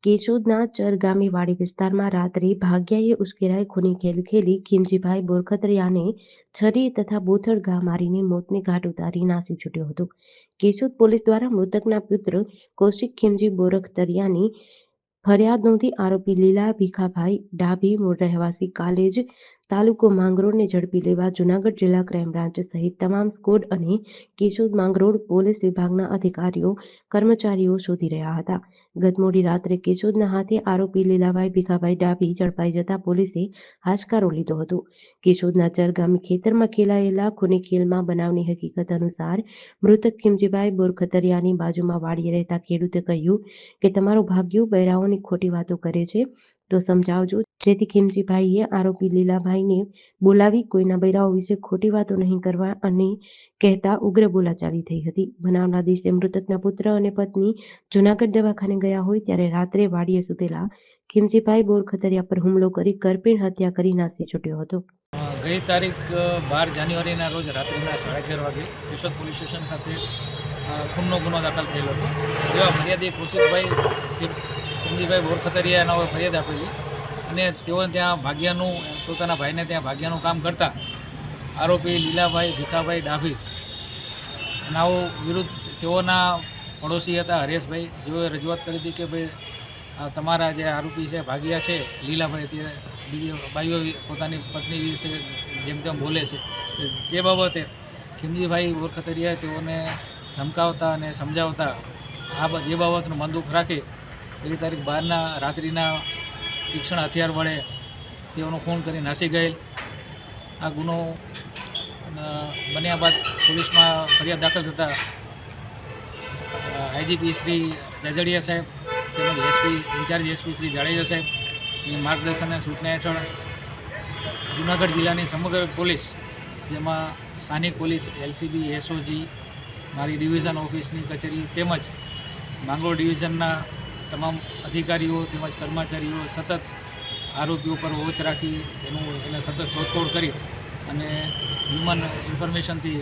કેશોદના ચરગામી વાડી વિસ્તારમાં રાત્રે ભાગ્યાએ ઉશ્કેરાઈ ખૂની ખેલ ખેલી ખીમજીભાઈ બોરખતરિયાને છરી તથા બોથડ ઘા મારીને મોતને ઘાટ ઉતારી નાસી છૂટ્યો હતો. કેશોદ પોલીસ દ્વારા મૃતકના પુત્ર કૌશિક ખીમજી બોરખતરિયાની ફરિયાદ નોંધી આરોપી લીલા ભીખાભાઈ ડાભી મૂળ રહેવાસી કાલેજ તાલુકો માંગરોળને ઝડપી લેવા જૂનાગઢ જિલ્લા ક્રાઇમ બ્રાન્ચ સહિત તમામ સ્કોડ અને કેશોદ માંગરોળ પોલીસ વિભાગના અધિકારીઓ કર્મચારીઓ શોધી રહ્યા હતા. ગત મોડી રાત્રે કેશોદના હાથે આરોપી લીલાભાઈ ભીખાભાઈ ડાભી ઝડપાઈ જતા પોલીસે હાશકારો લીધો હતો. કેશોદના ચરગામી ખેતરમાં ખેલાયેલા ખૂની ખેલમાં બનાવની હકીકત અનુસાર મૃતક ખીમજીભાઈ બોરખતરિયાની બાજુમાં વાડીએ રહેતા ખેડૂતે કહ્યું કે તમારો ભાગ્યો બૈરાઓની ખોટી વાતો કરે છે તો સમજાવજો, જેથી ખીમજીભાઈએ આરોપી લીલાભાઈને બોલાવી કોઈના બૈરાઓ વિશે ખોટી વાતો નહીં કરવા અને કહેતા ઉગ્ર બોલાચાલી થઈ હતી. બનાવના દિવસે મૃતકના પુત્ર અને પત્ની જૂનાગઢ દવાખાને ગયા હોય ત્યારે રાત્રે વાડીએ સૂતેલા ખીમજીભાઈ બોરખતરિયા પર હુમલો કરી કરપીણ હત્યા કરી નાસી છૂટ્યો હતો. ગઈ તારીખ 12 જાન્યુઆરીના રોજ રાત્રિના 11:30 વાગે કેશોદ પોલીસ સ્ટેશન ખાતે ખૂનનો ગુનો દાખલ થયેલો હતો. જેવા ફરિયાદી કૌશિકભાઈ ખીમજીભાઈ બોરખતરિયાનો ફરિયાદ આપેલી અને તેઓ ત્યાં ભાગ્યાનું પોતાના ભાઈને ત્યાં ભાગ્યાનું કામ કરતા આરોપી લીલાભાઈ ભીખાભાઈ ડાભી નાઓ વિરુદ્ધ તેઓના પડોશી હતા હરેશભાઈ, જેઓએ રજૂઆત કરી હતી કે ભાઈ તમારા જે આરોપી છે ભાગ્યા છે લીલાભાઈ, તે બીજી ભાઈઓ પોતાની પત્ની વિશે જેમ તેમ બોલે છે. તે બાબતે ખીમજીભાઈ બોરખતરિયાએ તેઓને ધમકાવતા અને સમજાવતા જે બાબતનું મનદુખ રાખી એવી તારીખ 12ના રાત્રિના તીક્ષ્ણ હથિયાર વડે તેઓનું ખૂન કરી નાસી ગયેલ. આ ગુનો બન્યા બાદ પોલીસમાં ફરિયાદ દાખલ થતાં આઈજીપી શ્રી જાજડિયા સાહેબ તેમજ SP in-charge SP Shri Jadeja સાહેબની માર્ગદર્શન અને સૂચના હેઠળ જૂનાગઢ જિલ્લાની સમગ્ર પોલીસ, જેમાં સ્થાનિક પોલીસ, એલસીબી, એસઓજી, મારી ડિવિઝન ઓફિસની કચેરી તેમજ માંગરોળ ડિવિઝનના તમામ અધિકારીઓ તેમજ કર્મચારીઓ સતત આરોપી ઉપર વોચ રાખી એને સતત શોધખોળ કરી અને હ્યુમન ઇન્ફોર્મેશનથી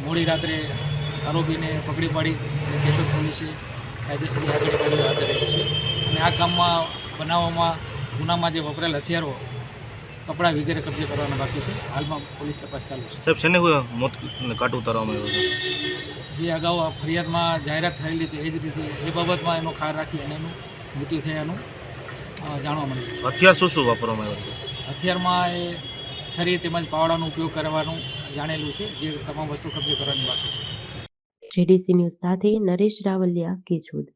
મોડી રાત્રે આરોપીને પકડી પાડી અને કેશોદ પોલીસે કાયદેસરની આગળ કાર્યવાહી હાથ ધરી છે. અને આ કામમાં બનાવવામાં ગુનામાં જે વપરાયેલ હથિયારો, કપડાં વગેરે કબજે કરવાના બાકી છે. હાલમાં પોલીસ તપાસ ચાલુ છે. સાહેબ, શેને મોત કાટ ઉતારવામાં આવ્યો છે? જે અગાઉ ફરિયાદમાં જાહેરાત થયેલી હતી એ જ રીતે એ બાબતમાં એનો ખાર રાખી અને એનું મૃત્યુ થયાનું જાણવા મળે છે. હથિયાર શું વાપરવામાં આવ્યું છે? હથિયારમાં એ છરી તેમજ પાવડાનો ઉપયોગ કરવાનું જાણેલું છે. જે તમામ વસ્તુ કબજે કરવાની બાકી છે. જેડીસી ન્યૂઝ સાથે નરેશ રાવલિયા, કેશોદ.